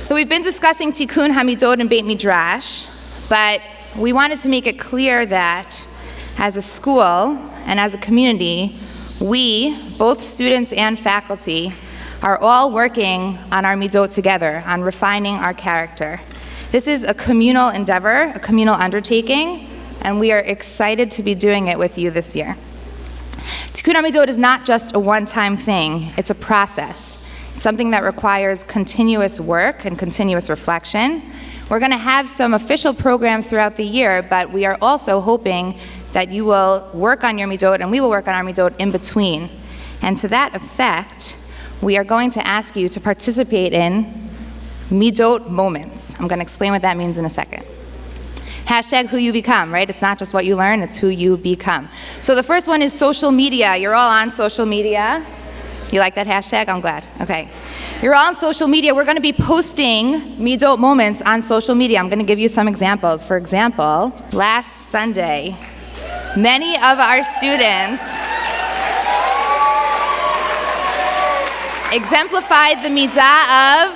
So we've been discussing Tikkun Hamidot and Beit Midrash, but we wanted to make it clear that as a school and as a community, we, both students and faculty, are all working on our midot together, on refining our character. This is a communal endeavor, a communal undertaking, and we are excited to be doing it with you this year. Tikkun Hamidot is not just a one-time thing, it's a process. It's something that requires continuous work and continuous reflection. We're going to have some official programs throughout the year, but we are also hoping that you will work on your midot and we will work on our midot in between. And to that effect, we are going to ask you to participate in midot moments. I'm going to explain what that means in a second. Hashtag who you become, right? It's not just what you learn, it's who you become. So the first one is social media. You're all on social media. You like that hashtag? I'm glad. Okay. You're all on social media. We're going to be posting midot moments on social media. I'm going to give you some examples. For example, last Sunday, many of our students exemplified the midah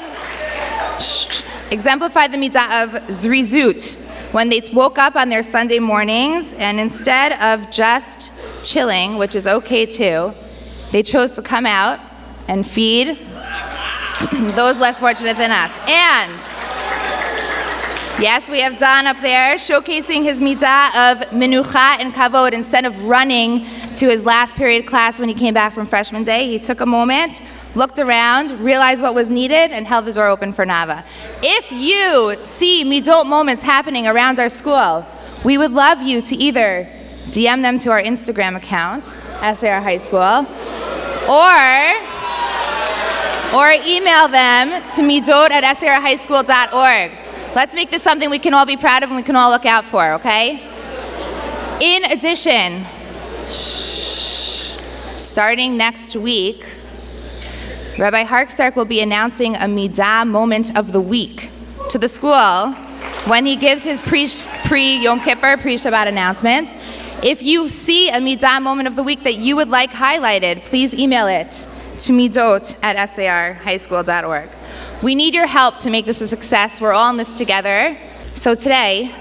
of zrizut, when they woke up on their Sunday mornings and instead of just chilling, which is okay too, they chose to come out and feed those less fortunate than us. And yes, we have Don up there showcasing his midah of menucha and kavod. Instead of running to his last period class when he came back from freshman day, he took a moment, looked around, realized what was needed, and held the door open for Nava. If you see midot moments happening around our school, we would love you to either DM them to our Instagram account, SAR High School, or email them to midot@sarhighschool.org. Let's make this something we can all be proud of and we can all look out for, okay? In addition, starting next week, Rabbi Harkstark will be announcing a midah moment of the week to the school when he gives his pre-Yom Kippur, pre-Shabbat announcements. If you see a midah moment of the week that you would like highlighted, please email it to midot@sarhighschool.org. We need your help to make this a success. We're all in this together. So today,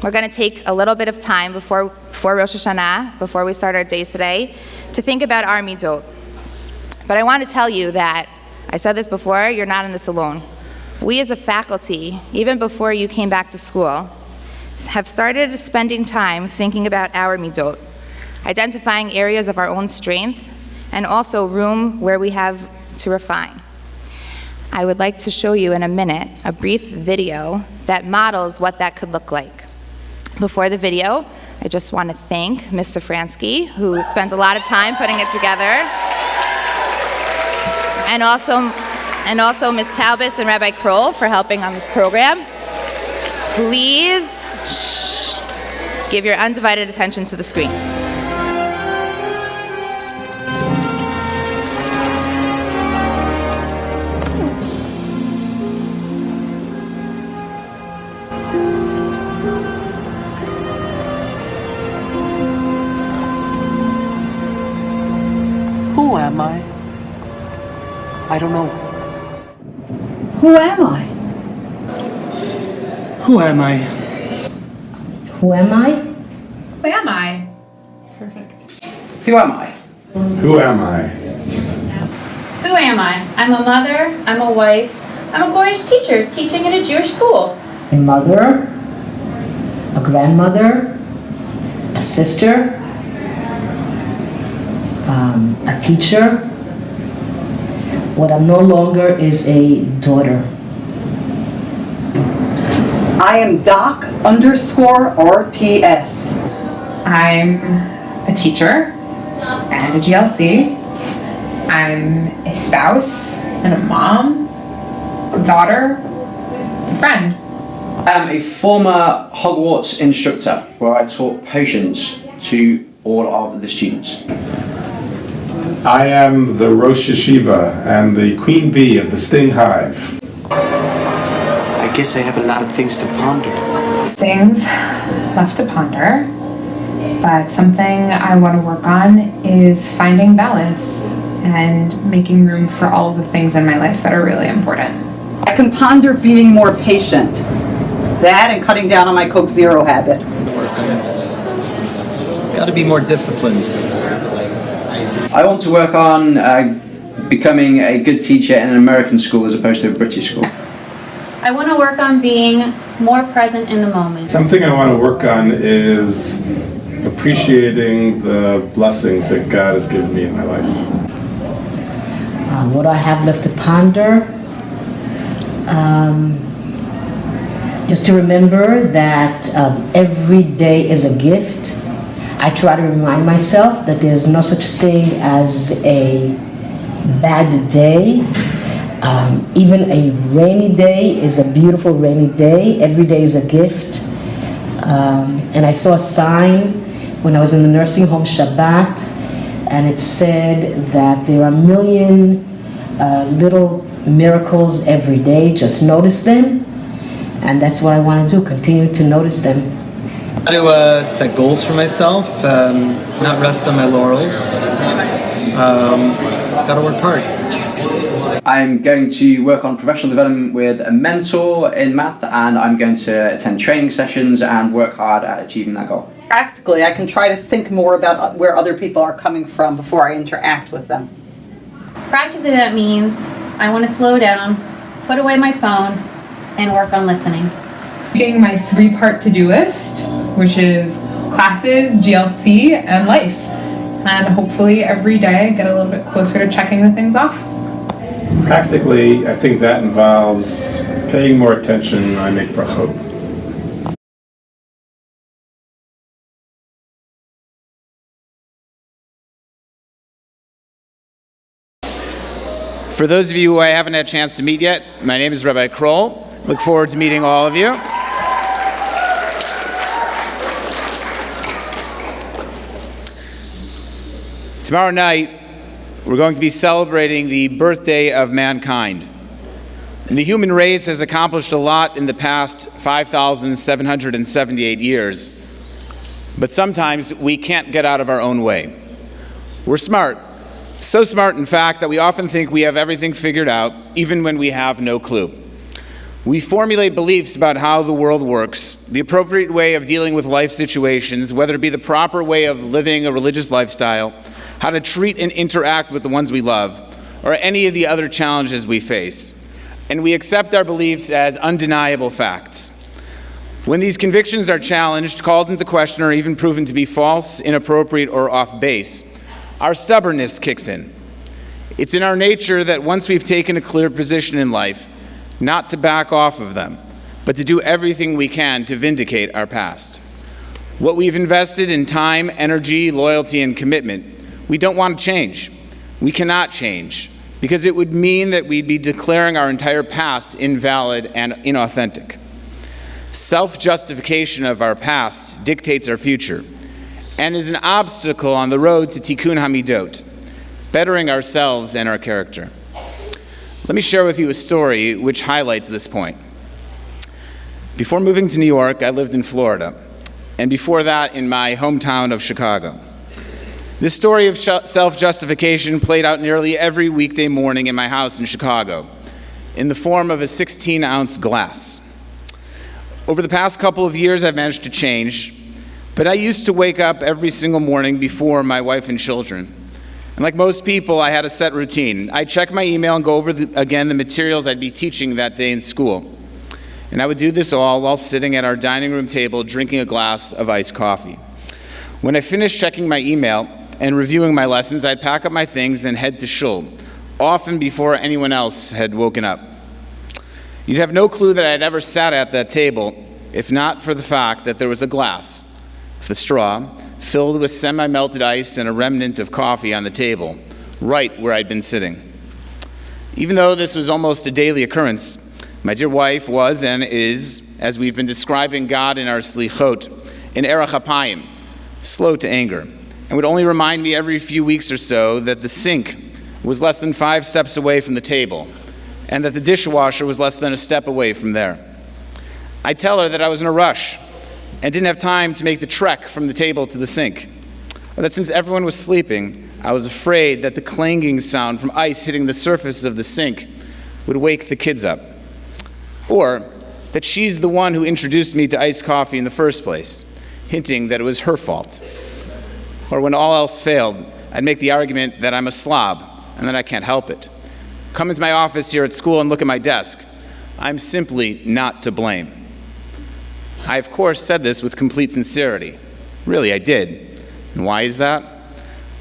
we're going to take a little bit of time before Rosh Hashanah, before we start our day today, to think about our midot. But I want to tell you that, I said this before, you're not in this alone. We as a faculty, even before you came back to school, have started spending time thinking about our midot, identifying areas of our own strength, and also room where we have to refine. I would like to show you in a minute a brief video that models what that could look like. Before the video, I just want to thank Ms. Safransky, who spent a lot of time putting it together, and also Ms. Taubis and Rabbi Kroll for helping on this program. Please give your undivided attention to the screen. Who am I? I don't know. Who am I? Who am I? Who am I? Who am I? Perfect. Who am I? Who am I? Who am I? I'm a mother, I'm a wife, I'm a Goyish teacher teaching in a Jewish school. A mother, a grandmother, a sister, a teacher. What I'm no longer is a daughter. I am Doc_RPS. I'm a teacher and a GLC. I'm a spouse and a mom, a daughter, and friend. I am a former Hogwarts instructor where I taught potions to all of the students. I am the Rosh Yeshiva and the Queen Bee of the Sting Hive. I guess I have a lot of things to ponder. Things left to ponder, but something I want to work on is finding balance and making room for all of the things in my life that are really important. I can ponder being more patient. That and cutting down on my Coke Zero habit. Got to be more disciplined. I want to work on becoming a good teacher in an American school as opposed to a British school. I want to work on being more present in the moment. Something I want to work on is appreciating the blessings that God has given me in my life. What I have left to ponder, just to remember that every day is a gift. I try to remind myself that there's no such thing as a bad day. Even a rainy day is a beautiful rainy day. Every day is a gift. And I saw a sign when I was in the nursing home Shabbat, and it said that there are 1 million little miracles every day. Just notice them, and that's what I want to do, continue to notice them. I do set goals for myself, not rest on my laurels. Gotta work hard. I'm going to work on professional development with a mentor in math, and I'm going to attend training sessions and work hard at achieving that goal. Practically, I can try to think more about where other people are coming from before I interact with them. Practically, that means I want to slow down, put away my phone, and work on listening. Making my 3-part to-do list, which is classes, GLC, and life. And hopefully every day I get a little bit closer to checking the things off. Practically, I think that involves paying more attention when I make brachot. For those of you who I haven't had a chance to meet yet, my name is Rabbi Kroll. Look forward to meeting all of you. Tomorrow night, we're going to be celebrating the birthday of mankind. And the human race has accomplished a lot in the past 5,778 years, but sometimes we can't get out of our own way. We're smart. So smart, in fact, that we often think we have everything figured out, even when we have no clue. We formulate beliefs about how the world works, the appropriate way of dealing with life situations, whether it be the proper way of living a religious lifestyle, how to treat and interact with the ones we love, or any of the other challenges we face. And we accept our beliefs as undeniable facts. When these convictions are challenged, called into question, or even proven to be false, inappropriate, or off base, our stubbornness kicks in. It's in our nature that once we've taken a clear position in life, not to back off of them, but to do everything we can to vindicate our past. What we've invested in time, energy, loyalty, and commitment, we don't want to change. We cannot change, because it would mean that we'd be declaring our entire past invalid and inauthentic. Self-justification of our past dictates our future, and is an obstacle on the road to tikkun hamidot, bettering ourselves and our character. Let me share with you a story which highlights this point. Before moving to New York, I lived in Florida, and before that in my hometown of Chicago. This story of self-justification played out nearly every weekday morning in my house in Chicago, in the form of a 16-ounce glass. Over the past couple of years, I've managed to change, but I used to wake up every single morning before my wife and children. And like most people, I had a set routine. I'd check my email and go over again the materials I'd be teaching that day in school. And I would do this all while sitting at our dining room table drinking a glass of iced coffee. When I finished checking my email and reviewing my lessons, I'd pack up my things and head to shul, often before anyone else had woken up. You'd have no clue that I'd ever sat at that table, if not for the fact that there was a glass, the straw, filled with semi-melted ice and a remnant of coffee on the table, right where I'd been sitting. Even though this was almost a daily occurrence, my dear wife was and is, as we've been describing God in our slichot, in erech hapayim, slow to anger, and would only remind me every few weeks or so that the sink was less than 5 steps away from the table, and that the dishwasher was less than a step away from there. I'd tell her that I was in a rush and didn't have time to make the trek from the table to the sink, or that since everyone was sleeping, I was afraid that the clanging sound from ice hitting the surface of the sink would wake the kids up. or that she's the one who introduced me to iced coffee in the first place, hinting that it was her fault. Or when all else failed, I'd make the argument that I'm a slob and that I can't help it. Come into my office here at school and look at my desk. I'm simply not to blame. I, of course, said this with complete sincerity. Really, I did. And why is that?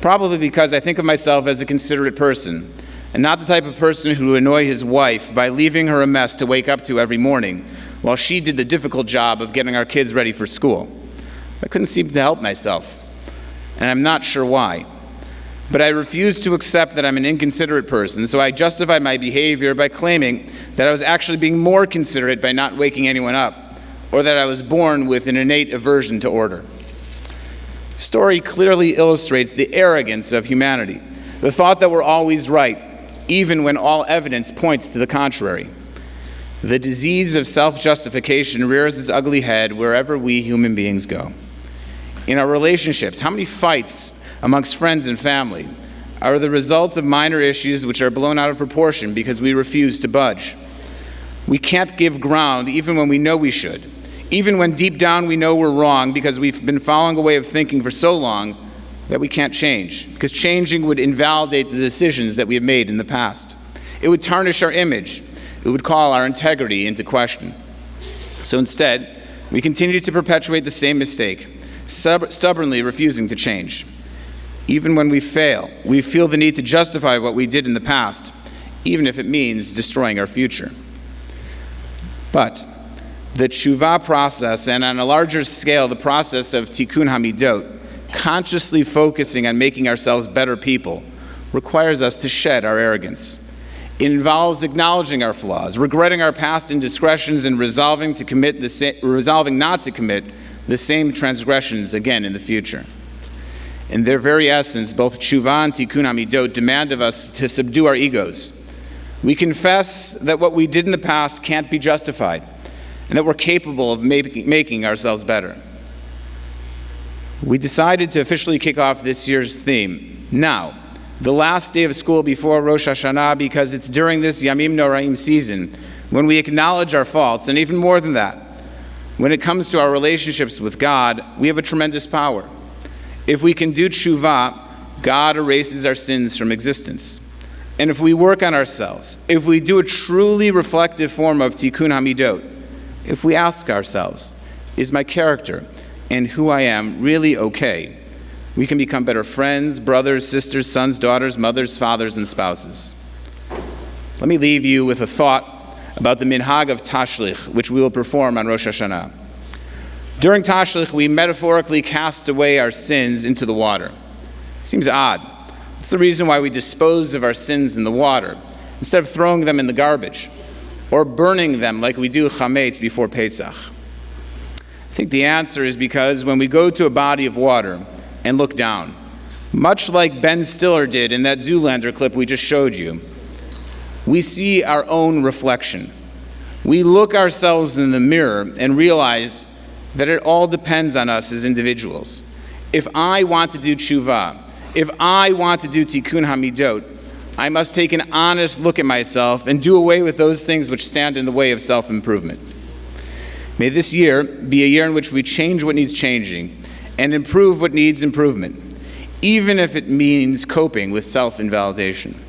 Probably because I think of myself as a considerate person, and not the type of person who would annoy his wife by leaving her a mess to wake up to every morning, while she did the difficult job of getting our kids ready for school. I couldn't seem to help myself, and I'm not sure why. But I refused to accept that I'm an inconsiderate person, so I justified my behavior by claiming that I was actually being more considerate by not waking anyone up, or that I was born with an innate aversion to order. The story clearly illustrates the arrogance of humanity, the thought that we're always right, even when all evidence points to the contrary. The disease of self-justification rears its ugly head wherever we human beings go. In our relationships, how many fights amongst friends and family are the results of minor issues which are blown out of proportion because we refuse to budge? We can't give ground even when we know we should, even when deep down we know we're wrong because we've been following a way of thinking for so long that we can't change, because changing would invalidate the decisions that we have made in the past. It would tarnish our image. It would call our integrity into question. So instead, we continue to perpetuate the same mistake, stubbornly refusing to change. Even when we fail, we feel the need to justify what we did in the past, even if it means destroying our future. But the tshuva process, and on a larger scale, the process of tikkun hamidot, consciously focusing on making ourselves better people, requires us to shed our arrogance. It involves acknowledging our flaws, regretting our past indiscretions, and resolving not to commit the same transgressions again in the future. In their very essence, both tshuva and tikkun hamidot demand of us to subdue our egos. We confess that what we did in the past can't be justified, and that we're capable of making ourselves better. We decided to officially kick off this year's theme, now, the last day of school before Rosh Hashanah, because it's during this Yamim Noraim season when we acknowledge our faults, and even more than that, when it comes to our relationships with God, we have a tremendous power. If we can do tshuva, God erases our sins from existence. And if we work on ourselves, if we do a truly reflective form of tikkun hamidot, if we ask ourselves, is my character and who I am really okay, we can become better friends, brothers, sisters, sons, daughters, mothers, fathers, and spouses. Let me leave you with a thought about the minhag of tashlich, which we will perform on Rosh Hashanah. During tashlich, we metaphorically cast away our sins into the water. It seems odd. It's the reason why we dispose of our sins in the water, instead of throwing them in the garbage, or burning them like we do chametz before Pesach. I think the answer is because when we go to a body of water and look down, much like Ben Stiller did in that Zoolander clip we just showed you, we see our own reflection. We look ourselves in the mirror and realize that it all depends on us as individuals. If I want to do tshuva, if I want to do tikkun hamidot, I must take an honest look at myself and do away with those things which stand in the way of self-improvement. May this year be a year in which we change what needs changing and improve what needs improvement, even if it means coping with self-invalidation.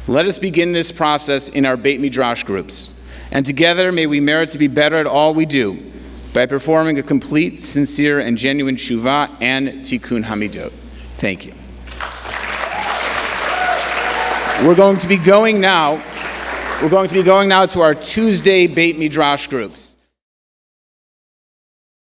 Let us begin this process in our Beit Midrash groups, and together may we merit to be better at all we do by performing a complete, sincere, and genuine tshuva and tikkun hamidot. Thank you. We're going to be going now to our Tuesday Beit Midrash groups.